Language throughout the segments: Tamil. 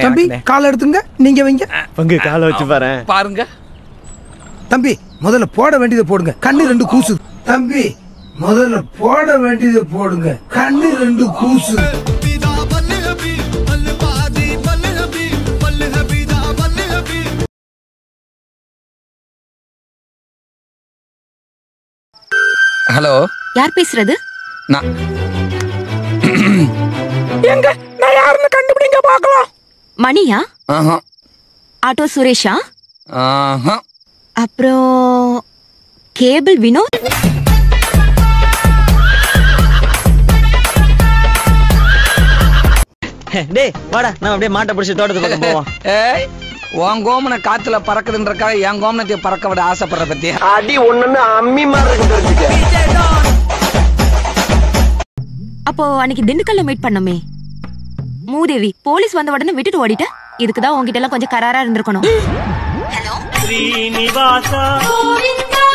தம்பி கால் எடுத்துங்க, நீங்க வைங்க. பங்கு காலை வச்சு பாருங்க. தம்பி முதல்ல போட வேண்டியதை போடுங்க, கண்ணு ரெண்டு கூசு. தம்பி முதல்ல போட வேண்டியதை போடுங்க, கண்ணு ரெண்டு கூசு. ஹலோ, யார் பேசுறது? நான் யாருன்னு கண்டுபிடிங்க பார்க்கலாம். மணியா? ஆட்டோ சுரேஷா? அப்புறம் கேபிள் வினோத்? டேய் வாடா, நான் அப்படியே மாட்டை பிடிச்சி தோட்டத்து பக்கம் போவோம். ஏய், உன் கோமனை காத்துல பறக்குதுன்றக்காக என் கோமனத்தை பறக்க விட ஆசைப்படுற பத்தி அடி ஒண்ணுன்னு அம்மி மாதிரி இருக்கு. அப்போ அன்னைக்கு திண்டுக்கல்ல மீட் பண்ணோமே, மூதேவி போலீஸ் வந்த உடனே விட்டுட்டு ஓடிட்ட. இதுக்குதான் உங்ககிட்ட எல்லாம் கொஞ்சம் கராரா இருந்திருக்கணும். ஹலோ ஸ்ரீனிவாசா கோவிந்தா,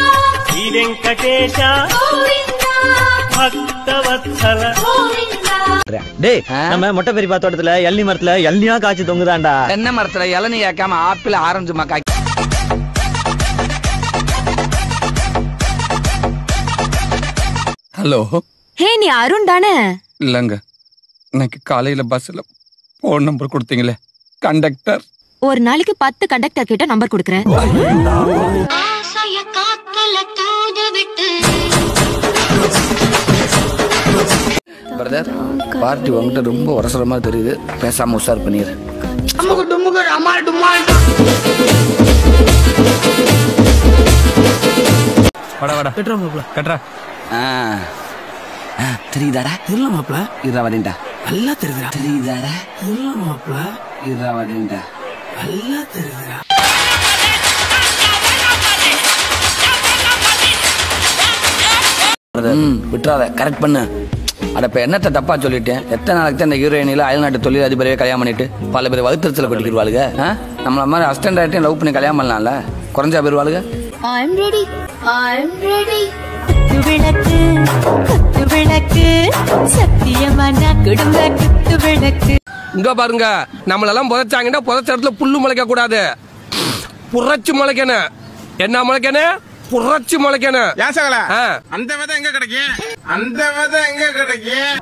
ஸ்ரீ வெங்கடேஷா கோவிந்தா, பக்தவத்சல கோவிந்தா. டேய், நம்ம மொட்டை பெரியப்பா தோட்டத்துல எள்ளி மரத்துல எள்ளியா காய்ச்சி தொங்குதாண்டா. என்ன மரத்துல இளநீ ஏக்காம ஆப்பிள் ஆரஞ்சு மக்கா? ஹலோ. ஹே, நீ அருண் தானே? இல்லங்க, இன்னைக்கு காலையில பஸ்ல போன் நம்பர் கொடுத்தீங்களே, கண்டக்டர். ஒரு நாளைக்கு 10 கண்டக்டர் கிட்ட நம்பர் கொடுக்கறேன். பிரதர், பார்ட்டி உங்ககிட்ட ரொம்ப அவசரமா தெரியுது, பேசாம உஷார் பண்ணிரு. தெரியுதாடா? தெரியல மாப்ள. இருவதின்டா நல்லா தெரியுதா? தெரியுதாடா? தெரியல மாப்ள. இருவதின்டா நல்லா தெரியுதா? விட்டுறாத, கரெக்ட் பண்ணு. அட இப்ப என்னத்த தப்பா சொல்லிட்டேன்? எத்தனை நாளைக்கு தான் இந்த ஹீரோயினில அயல்நாட்டு தொழில் அதிபரையே கல்யாணம் பண்ணிட்டு பல பேர் வகுத்தறிச்சல கொட்டிக்கிடுவாளுங்க. நம்மள மாதிரி அசிஸ்டன்ட் ஆகிட்டையும் லவ் பண்ணி கல்யாணம் பண்ணலாம்ல, குறைஞ்சா போயிருவாளுங்க. விளக்கு விளக்கு சத்தியமான குடும்ப குத்து விளக்கு. இங்க பாருங்க, நம்மளெல்லாம் புதைச்சாங்கன்னா புதைச்ச இடத்துல புல்லு முளைக்க கூடாது, புரட்சி முளைக்கணும். என்ன முளைக்கணும்? புரட்சி முளைக்கணும். அந்த விதை எங்க கிடைக்கும்? அந்த விதை எங்க கிடைக்கும்?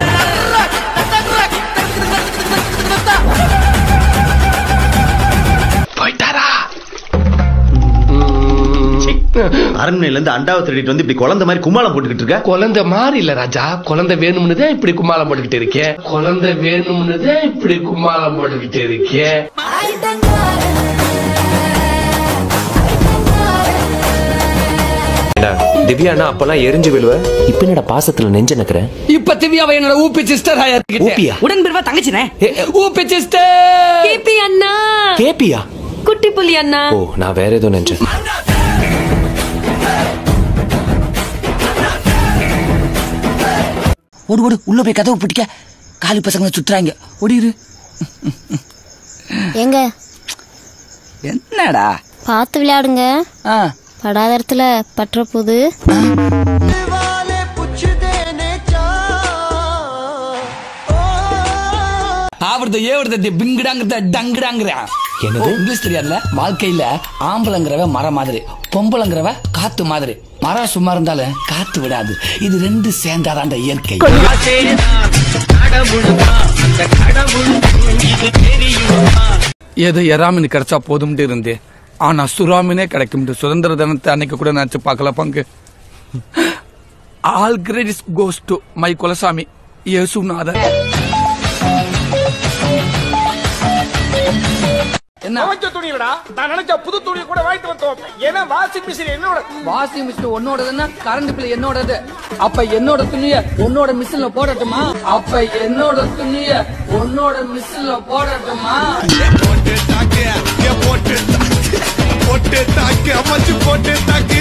போயிட்டாரா? அரண்மனையில இருந்து அண்டாவை திருடிட்டு வந்து இப்படி குழந்தை மாதிரி கும்மாளம் போட்டுக்கிட்டு இருக்க. குழந்தை மாதிரி இல்ல ராஜா, குழந்தை வேணும்னுதான் இப்படி கும்மாளம் போட்டுக்கிட்டு இருக்கேன். குழந்தை வேணும்னுதான் இப்படி கும்மாளம் போட்டுக்கிட்டு இருக்கேன். திவ்யானா அப்பெல்லாம் எரிஞ்சு விழுவ, இப்ப என்னடா பாசத்துல நெஞ்ச நக்கறேன். இப்ப திவ்யாவை என்னோட ஊப்பி சிஸ்டர் ஊப்பியா? உடன் பிறவா தங்கச்சினே. ஊப்பி சிஸ்டர். கேபி அண்ணா. கேபியா? குட்டி புலி அண்ணா. ஓ, நான் வேற ஏதோ நினைச்சேன். ஓடு ஓடு, உள்ள போய் கதவு பிடிக்க. காலி பசங்க சுத்துறாங்க, ஓடிரு. எங்க என்னடா பார்த்து விளையாடுங்க, படாத இடத்துல பற்ற போது. இங்கிலீஷ் தெரியாதுல. வாழ்க்கையில ஆம்பளங்கிறவ மரம் மாதிரி, பொம்பளங்கிறவ காத்து மாதிரி. மரம் சும்மா இருந்தாலும் காத்து விடாது, இது ரெண்டு சேர்ந்தாதான் இயற்கை. ஏதோ எறாமின்னு கிடைச்சா போதும் இருந்தேன், ஆனா சுறாமினே கிடைக்கும். சுதந்திர தினத்தை அன்னைக்கு கூட நினைச்சு பார்க்கல பங்கு. All credits goes to my குலசாமி இயேசுநாதர். புது துணி கூட வாங்கிட்டு வந்தோம். ஏன்னா வாஷிங் மிஷின் என்னோட. வாஷிங் மிஷின் உன்னோடதுன்னா கரண்ட் பில் என்னோடது. அப்ப என்னோட துணிய உன்னோட மிஷின்ல போடட்டுமா? அப்ப என்னோட துணிய உன்னோட மிஷின்ல போடட்டுமா? போட்டு தாக்கு, அமைச்சு போட்டு தாக்கு.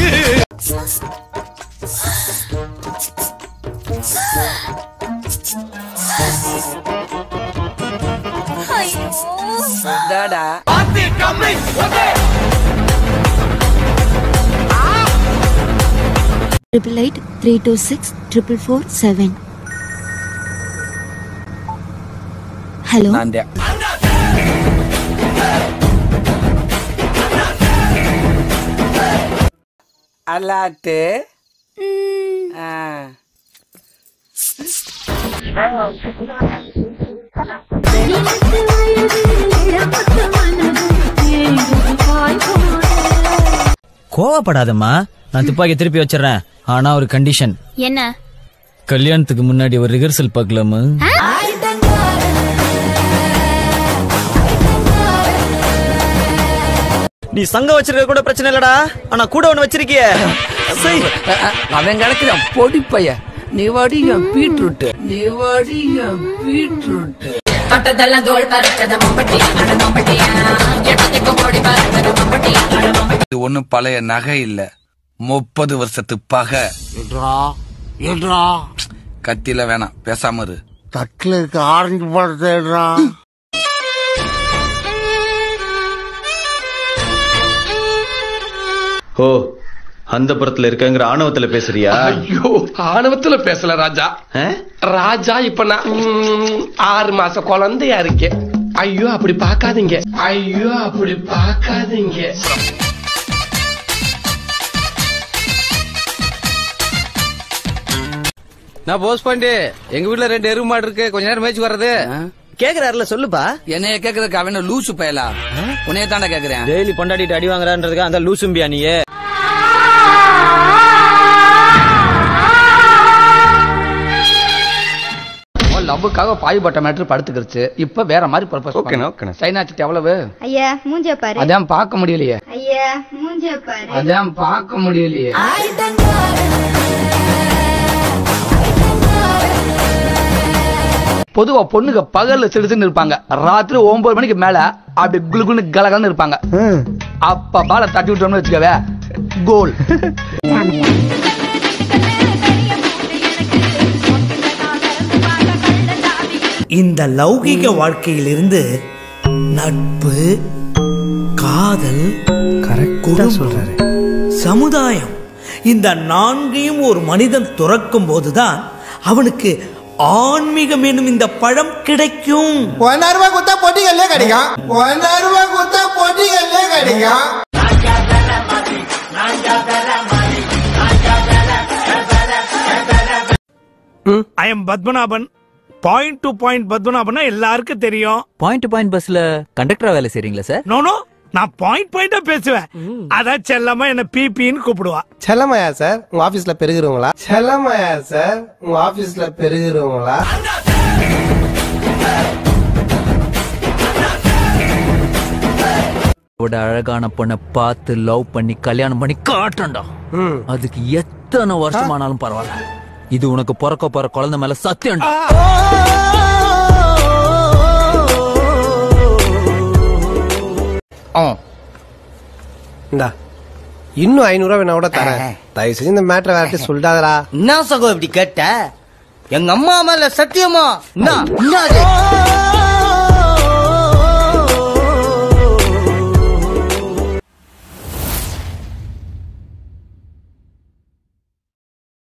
டாடா பாத்தி கம்மி ஓகே. 8883264447. ஹலோ. அல்லாட்டு கோவப்படாதம்மா, நான் துப்பாக்கி திருப்பி வச்சிடறேன். ஆனா ஒரு கண்டிஷன். என்ன? கல்யாணத்துக்கு முன்னாடி ஒரு ரிஹர்சல் பார்க்கலாமா? நீ சங்கம் வச்சிருக்க கூட பிரச்சனை இல்லடா, ஆனா கூட ஒண்ணு வச்சிருக்கிய. அவன் கிடைக்கிறான் பொடி பைய. நீ வாடி என் பீட்ரூட், நீ வாடி என் பீட்ரூட். இது ஒண்ணு பழைய நகை இல்ல, 30 வருஷத்து பகை. கத்தில வேணாம், பேசாம இரு. தட்டுல இருக்க ஆரஞ்சு பழத்தை எடுறா. ஓ, அந்த புறத்துல இருக்கங்கிற ஆணவத்துல பேசுறியா? ஐயோ, ஆணவத்துல பேசல ராஜா. ராஜா இப்ப நான் 6 மாச குழந்தையா இருக்கேன். ஐயோ அப்படி பாக்காதீங்க, ஐயோ அப்படி பாக்காதீங்க. நான் போஸ்ட் பண்ணி எங்க வீட்டுல 2 எருவு மாடு இருக்கு, கொஞ்ச நேரம் மேய்ச்சி வர்றது. கேக்குறாருல, சொல்லுப்பா. என்னைய கேக்குறதுக்கு அவன் லூசு பயலா? உன்னைய தாண்டா கேக்குறேன். டெய்லி பொண்டாடிட்டு அடி வாங்குறான்றதுக்கு அந்த லூசும்பியா நீயே? லவ்வுக்காக பாய்பட்ட மேட்டர் படுத்துக்கிருச்சு. இப்ப வேற மாதிரி பர்பஸ். ஓகே. சைனாச்சிட்டு எவ்வளவு? ஐயா மூஞ்ச பாரு. அதான் பார்க்க முடியலையே. ஐயா மூஞ்ச பாரு. அதான் பார்க்க முடியலையே. பொதுவா பொண்ணுங்க பகல்ல சிடுச்சுன்னு இருப்பாங்க, ராத்திரி 9 மணிக்கு மேல அப்படி குளுகுன்னு கலகலன்னு இருப்பாங்க. அப்ப பால தட்டி விட்டோம்னு வச்சுக்கவே கோல். இந்த லௌகிக வாழ்க்கையிலிருந்து நட்பு, காதல், குடும்பம், சமுதாயம், இந்த 4ஐயும் ஒரு மனிதன் துறக்கும் போதுதான் அவனுக்கு ஆன்மீகம் என்னும் இந்த பழம் கிடைக்கும். 1 ரூபாய் குத்தா பொட்டிகள்லே கிடைக்கும். 1 ரூபாய் குத்தா பொட்டிகள்லே கிடைக்கும். I am Padmanabhan. Point to point பத்மநாபன்னா எல்லாருக்கும் தெரியும். பாயிண்ட் டு பாயிண்ட் பஸ்ல கண்டக்டரா வேலை செய்றீங்களா சார்? நோ, நான் பாயிண்ட் பாயிண்டா பேசுவேன். அதான் செல்லமா என்ன பிபின்னு கூப்பிடுவா. செல்லமாயா சார் உங்க ஆபீஸ்ல பெருகிறவங்களா? செல்லமாயா சார் உங்க ஆபீஸ்ல பெருகிறவங்களா? அழகான பொண்ணை பார்த்து லவ் பண்ணி கல்யாணம் பண்ணி காட்டண்டா. அதுக்கு எத்தனை வருஷமானாலும் பரவாயில்ல. இது உனக்கு பிறக்க போற குழந்தை மேல சத்தியம். இன்னும் 500 ரூபாய் நான் கூட தரேன். தயவு செஞ்சு இந்த மேட்டரை வேற சொல்லிட்டாதரா. என்ன சகோ இப்படி கேட்ட? எங்க அம்மா மேல சத்தியமா? என்ன